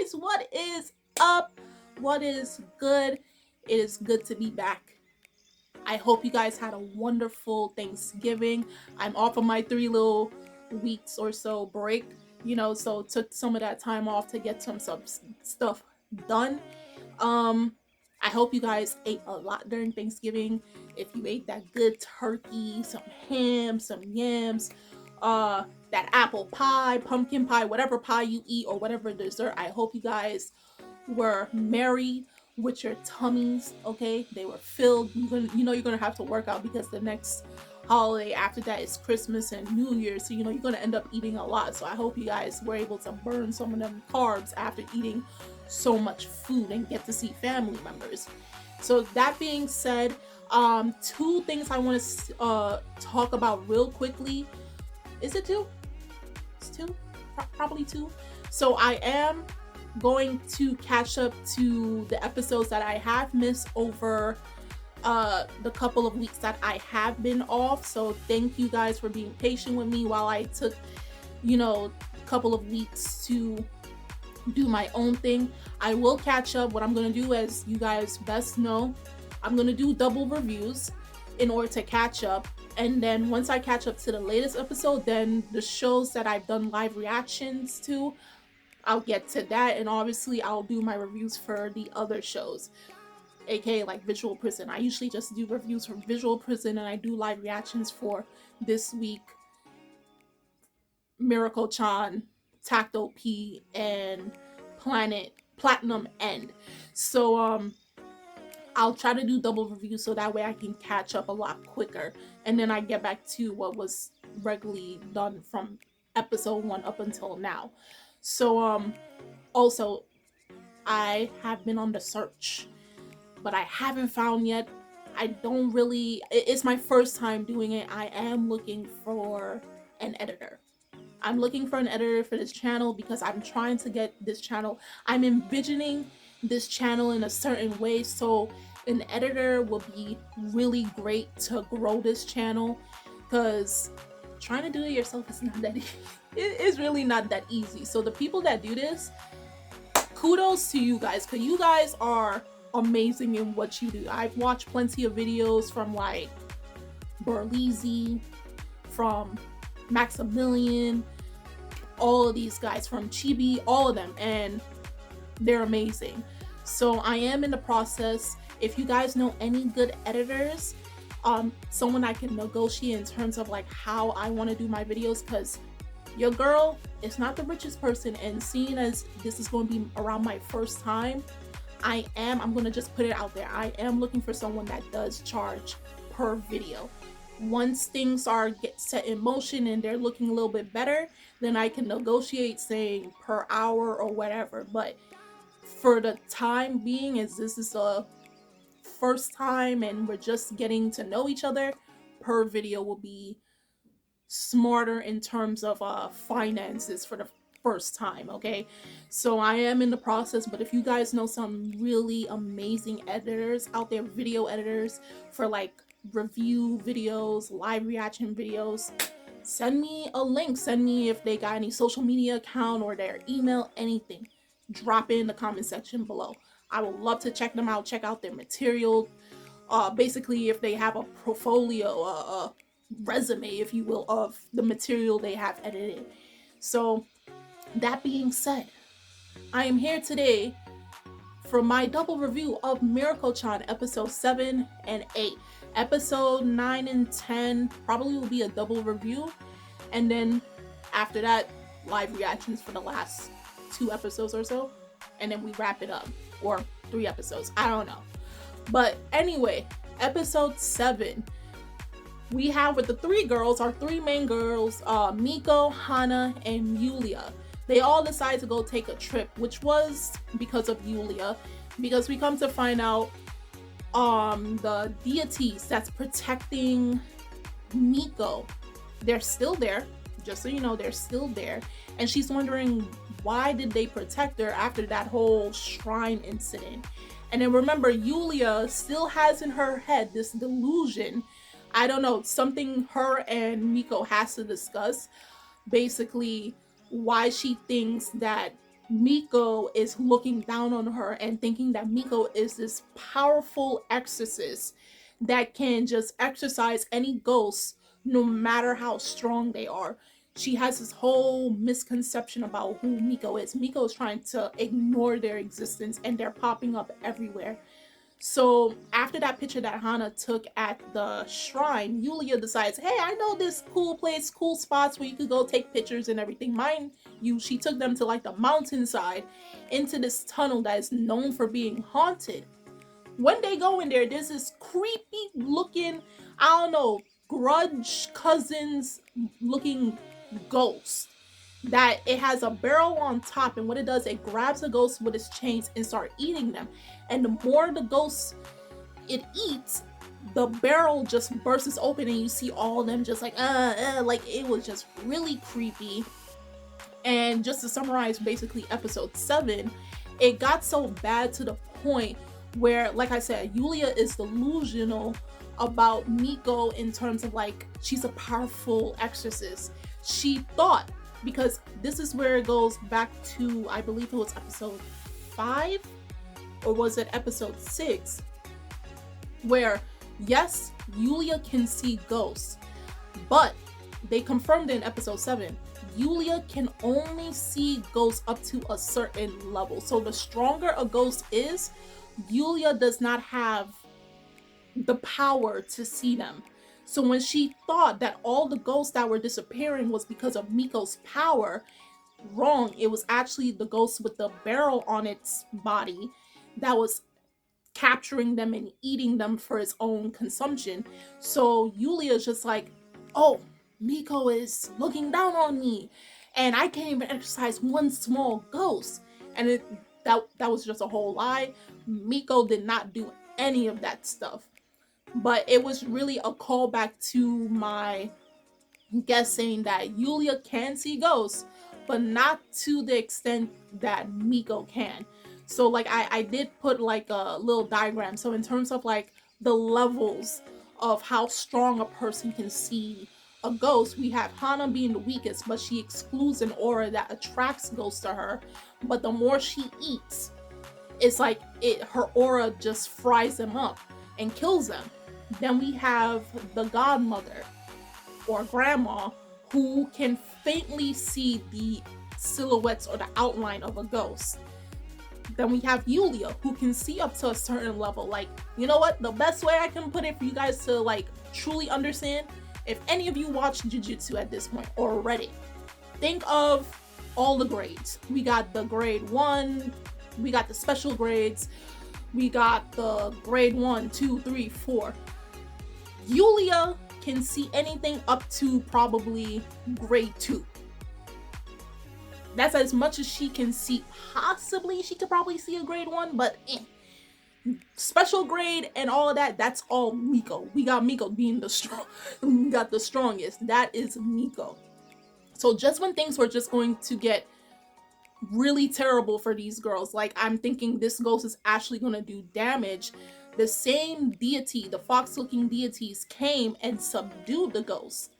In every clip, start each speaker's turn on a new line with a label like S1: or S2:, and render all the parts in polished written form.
S1: guys, what is up? What is good? It is good to be back. I hope you guys had a wonderful Thanksgiving. I'm off of my 3 little weeks or so break, so took some of that time off to get some stuff done. Um, I hope you guys ate a lot during Thanksgiving. If you ate that good turkey, some ham, some yams, that apple pie, pumpkin pie, whatever pie you eat or whatever dessert, I hope you guys were merry with your tummies. Okay, they were filled. You're gonna have to work out because the next holiday after that is Christmas and New Year, so you're gonna end up eating a lot. So I hope you guys were able to burn some of them carbs after eating so much food and get to see family members. So that being said, two things I want to talk about real quickly. Is it two? It's two, probably two. So I am going to catch up to the episodes that I have missed over the couple of weeks that I have been off. So thank you guys for being patient with me while I took, a couple of weeks to do my own thing. I will catch up. What I'm going to do, as you guys best know, I'm going to do double reviews in order to catch up. And then once I catch up to the latest episode, then the shows that I've done live reactions to, I'll get to that. And obviously I'll do my reviews for the other shows, aka like Visual Prison. I usually just do reviews for Visual Prison, and I do live reactions for this week Mieruko-chan, Tacto P, and Platinum End. So I'll try to do double reviews so that way I can catch up a lot quicker, and then I get back to what was regularly done from episode 1 up until now. So also, I have been on the search, but I haven't found yet. I don't really, it's my first time doing it. I am looking for an editor. I'm looking for an editor for this channel because I'm trying to get this channel. I'm envisioning this channel in a certain way, so an editor will be really great to grow this channel, because trying to do it yourself is not that easy. It is really not that easy. So the people that do this, kudos to you guys, because you guys are amazing in what you do. I've watched plenty of videos from like Burleezy, from Maximilian, all of these guys, from Chibi, all of them, and they're amazing. So I am in the process. If you guys know any good editors, someone I can negotiate in terms of like how I want to do my videos, because your girl is not the richest person, and seeing as this is going to be around my first time, I'm going to just put it out there. I am looking for someone that does charge per video. Once things are set in motion and they're looking a little bit better, then I can negotiate saying per hour or whatever. But for the time being, as this is the first time and we're just getting to know each other, per video will be smarter in terms of finances for the first time. Okay, so I am in the process, but if you guys know some really amazing editors out there, video editors for like review videos, live reaction videos, send me a link. Send me if they got any social media account or their email, anything. Drop it in the comment section below. I would love to check them out, check out their material. Basically, if they have a portfolio, a resume, if you will, of the material they have edited. So that being said, I am here today for my double review of Mieruko-chan episode 7 and 8. Episode 9 and 10 probably will be a double review, and then after that, live reactions for the last 2 episodes or so, and then we wrap it up, or 3 episodes, I don't know. But anyway, episode 7, we have with the 3 girls, our 3 main girls, Miko, Hana, and Yulia. They all decide to go take a trip, which was because of Yulia, because we come to find out the deities that's protecting Miko, they're still there. Just so you know, they're still there. And she's wondering, why did they protect her after that whole shrine incident? And then remember, Yulia still has in her head this delusion. I don't know, something her and Miko has to discuss. Basically, why she thinks that Miko is looking down on her and thinking that Miko is this powerful exorcist that can just exorcise any ghost no matter how strong they are. She has this whole misconception about who Miko is. Miko is trying to ignore their existence and they're popping up everywhere. So after that picture that Hana took at the shrine, Yulia decides, hey, I know this cool place, cool spots where you could go take pictures and everything. Mind you, she took them to like the mountainside into this tunnel that is known for being haunted. When they go in there, there's this creepy looking, I don't know, grudge cousins looking ghost that it has a barrel on top, and what it does, it grabs the ghost with its chains and start eating them. And the more the ghosts it eats, the barrel just bursts open and you see all of them just like it was just really creepy. And just to summarize basically episode 7, it got so bad to the point where, like I said, Yulia is delusional about Miko in terms of like she's a powerful exorcist. She thought, because this is where it goes back to, I believe it was episode 5 or was it episode 6, where yes, Yulia can see ghosts, but they confirmed in episode 7, Yulia can only see ghosts up to a certain level. So the stronger a ghost is, Yulia does not have the power to see them. So when she thought that all the ghosts that were disappearing was because of Miko's power, wrong. It was actually the ghost with the barrel on its body that was capturing them and eating them for its own consumption. So Yulia's just like, oh, Miko is looking down on me and I can't even exercise one small ghost. And that was just a whole lie. Miko did not do any of that stuff. But it was really a callback to my guessing that Yulia can see ghosts, but not to the extent that Miko can. So like I did put like a little diagram. So in terms of like the levels of how strong a person can see a ghost, we have Hana being the weakest, but she excludes an aura that attracts ghosts to her. But the more she eats, it's like her aura just fries them up and kills them. Then we have the godmother or grandma who can faintly see the silhouettes or the outline of a ghost. Then we have Yulia who can see up to a certain level. Like, you know what? The best way I can put it for you guys to like truly understand, if any of you watch Jujutsu at this point or read it, think of all the grades. We got the grade 1, we got the special grades, we got the grade 1, 2, 3, 4. Yulia can see anything up to probably grade 2. That's as much as she can see. Possibly she could probably see a grade 1, but special grade and all of that, that's all Miko. We got Miko being the strongest. That is Miko. So just when things were just going to get really terrible for these girls, like I'm thinking this ghost is actually going to do damage, the same deity, the fox-looking deities, came and subdued the ghost.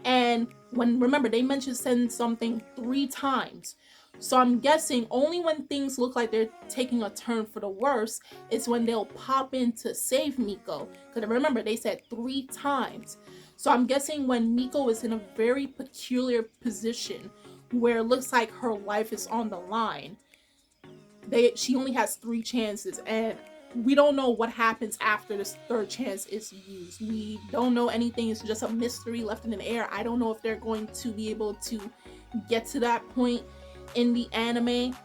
S1: And remember, they mentioned send something 3 times. So I'm guessing only when things look like they're taking a turn for the worse is when they'll pop in to save Miko. Because remember, they said 3 times. So I'm guessing when Miko is in a very peculiar position where it looks like her life is on the line, she only has 3 chances, and we don't know what happens after this 3rd chance is used. We don't know anything. It's just a mystery left in the air. I don't know if they're going to be able to get to that point in the anime,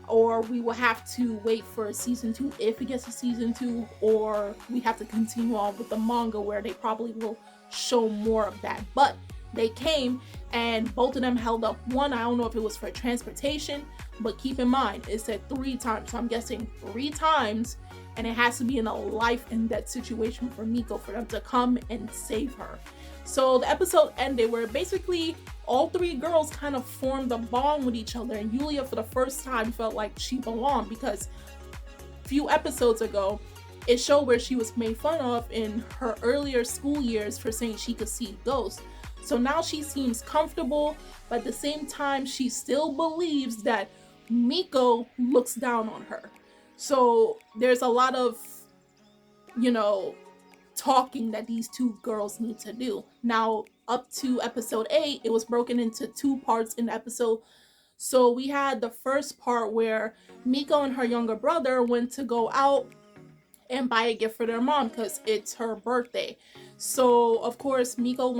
S1: or we will have to wait for season 2 if it gets to season 2, or we have to continue on with the manga where they probably will show more of that. But they came and both of them held up one. I don't know if it was for transportation, but keep in mind it said 3 times. So I'm guessing 3 times, and it has to be in a life and death situation for Miko for them to come and save her. So the episode ended where basically all 3 girls kind of formed a bond with each other, and Yulia for the first time felt like she belonged, because a few episodes ago it showed where she was made fun of in her earlier school years for saying she could see ghosts. So now she seems comfortable, but at the same time she still believes that Miko looks down on her. So there's a lot of, you know, talking that these two girls need to do. Now, up to episode 8, it was broken into 2 parts in the episode. So we had the first part where Miko and her younger brother went to go out and buy a gift for their mom because it's her birthday. So of course Miko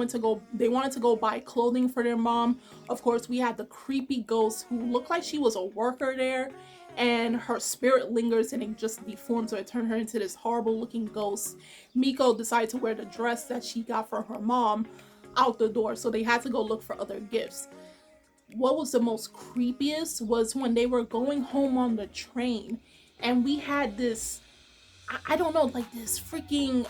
S1: they wanted to go buy clothing for their mom. Of course we had the creepy ghost who looked like she was a worker there, and her spirit lingers and it just deforms her. It turned her into this horrible looking ghost. Miko decided to wear the dress that she got for her mom out the door, so they had to go look for other gifts. What was the most creepiest was when they were going home on the train, and we had this, I don't know, like this freaking,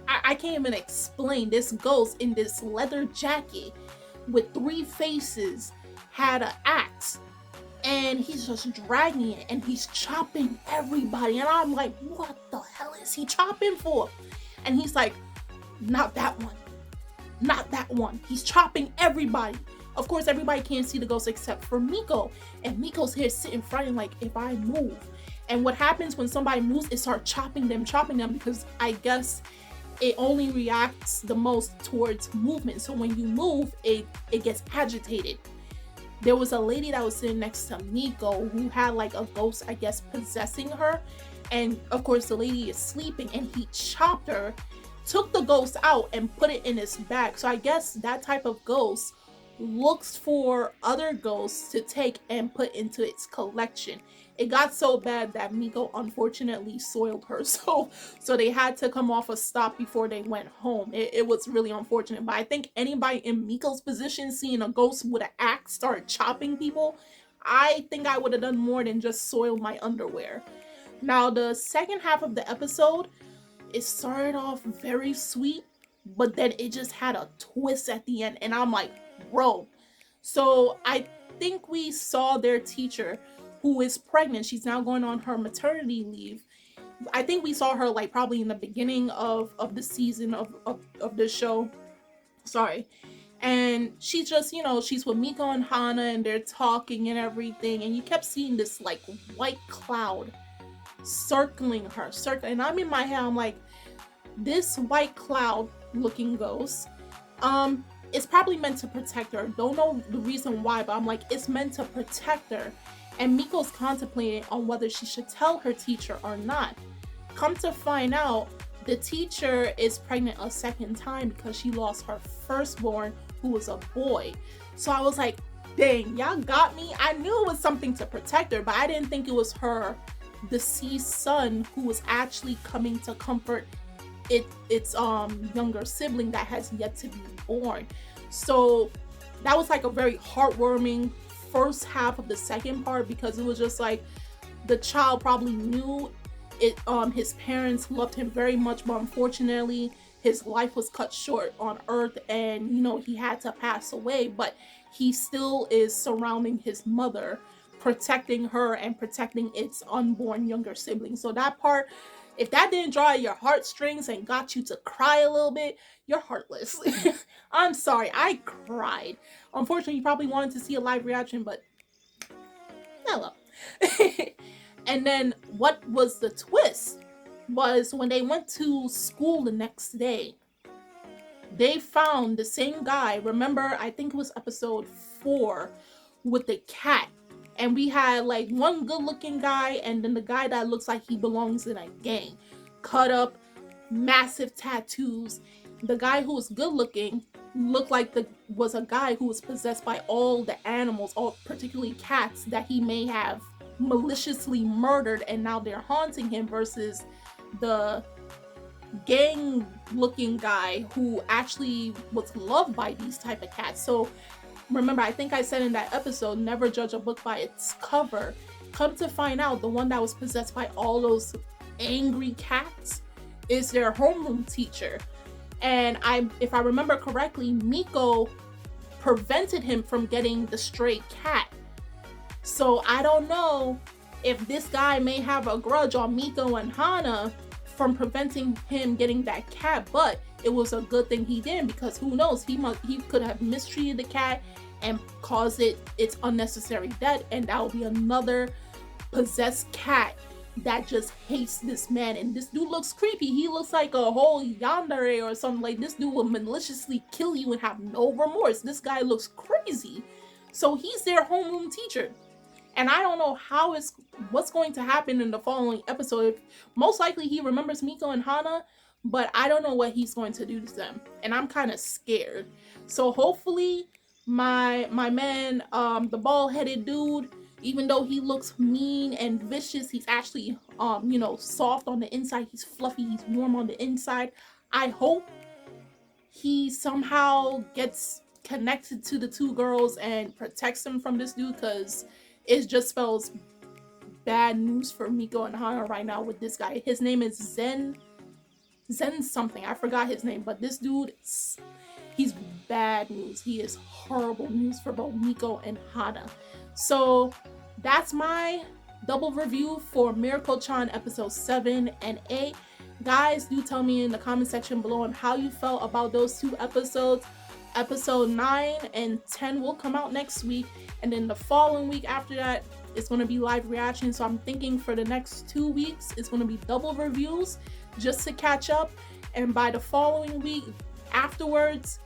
S1: I can't even explain, this ghost in this leather jacket with 3 faces had an axe, and he's just dragging it and he's chopping everybody, and I'm like, what the hell is he chopping for? And he's like, not that one, not that one. He's chopping everybody. Of course everybody can't see the ghost except for Miko, and Miko's here sitting frightened like, if I move. And what happens when somebody moves, it starts chopping them, because I guess it only reacts the most towards movement. So when you move, it gets agitated. There was a lady that was sitting next to Miko who had like a ghost, I guess, possessing her. And of course the lady is sleeping, and he chopped her, took the ghost out and put it in his bag. So I guess that type of ghost looks for other ghosts to take and put into its collection. It got so bad that Miko unfortunately soiled her, so they had to come off a stop before they went home. It was really unfortunate, but I think anybody in Miko's position seeing a ghost with an axe start chopping people, I think I would have done more than just soil my underwear. Now the second half of the episode, it started off very sweet, but then it just had a twist at the end, and I'm like, bro. So I think we saw their teacher, who is pregnant. She's now going on her maternity leave. I think we saw her like probably in the beginning of the season of the show. Sorry. And she's just, she's with Miko and Hana, and they're talking and everything. And you kept seeing this like white cloud circling her. And I'm in my head, I'm like, this white cloud looking ghost, it's probably meant to protect her. Don't know the reason why, but I'm like, it's meant to protect her. And Miko's contemplating on whether she should tell her teacher or not. Come to find out, the teacher is pregnant a second time because she lost her firstborn, who was a boy. So I was like, dang, y'all got me. I knew it was something to protect her, but I didn't think it was her deceased son who was actually coming to comfort its younger sibling that has yet to be born. So that was like a very heartwarming first half of the second part, because it was just like the child probably knew it, his parents loved him very much, but unfortunately his life was cut short on earth, and he had to pass away, but he still is surrounding his mother, protecting her and protecting its unborn younger sibling. So that part, if that didn't draw your heartstrings and got you to cry a little bit, you're heartless. I'm sorry, I cried. Unfortunately, you probably wanted to see a live reaction, but hello. And then what was the twist was when they went to school the next day, they found the same guy. Remember, I think it was episode 4 with the cat. And we had like one good looking guy, and then the guy that looks like he belongs in a gang. Cut up, massive tattoos. The guy who was good looking looked like was a guy who was possessed by all the animals, all particularly cats, that he may have maliciously murdered, and now they're haunting him, versus the gang looking guy who actually was loved by these type of cats. So remember, I think I said in that episode, never judge a book by its cover. Come to find out, the one that was possessed by all those angry cats is their homeroom teacher. And if I remember correctly, Miko prevented him from getting the stray cat. So I don't know if this guy may have a grudge on Miko and Hana from preventing him getting that cat, but it was a good thing he didn't, because who knows, he could have mistreated the cat and cause its unnecessary death, and that will be another possessed cat that just hates this man. And this dude looks creepy. He looks like a whole yandere or something. Like, this dude will maliciously kill you and have no remorse. This guy looks crazy. So he's their homeroom teacher, and I don't know what's going to happen in the following episode. Most likely he remembers Miko and Hana, but I don't know what he's going to do to them, and I'm kind of scared. So hopefully my man, the bald-headed dude, even though he looks mean and vicious, he's actually soft on the inside. He's fluffy, he's warm on the inside. I hope he somehow gets connected to the two girls and protects them from this dude, because it just spells bad news for Miko and Hana right now with this guy. His name is Zen something. I forgot his name, but this dude, he's bad news. He is horrible news for both Miko and Hana. So that's my double review for Mieruko-chan episode 7 and 8. Guys, do tell me in the comment section below on how you felt about those two episodes. Episode 9 and 10 will come out next week, and then the following week after that it's going to be live reaction. So I'm thinking for the next 2 weeks it's going to be double reviews just to catch up, and by the following week afterwards,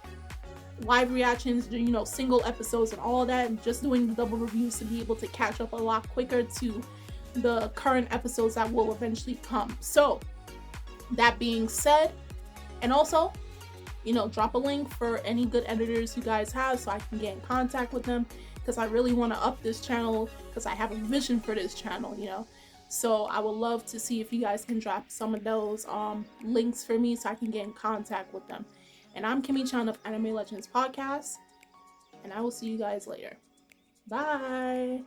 S1: live reactions, single episodes and all that, and just doing the double reviews to be able to catch up a lot quicker to the current episodes that will eventually come. So that being said, and also, drop a link for any good editors you guys have so I can get in contact with them, because I really want to up this channel, because I have a vision for this channel, So I would love to see if you guys can drop some of those links for me so I can get in contact with them. And I'm Kimmy-chan of Anime Legends Podcast, and I will see you guys later. Bye!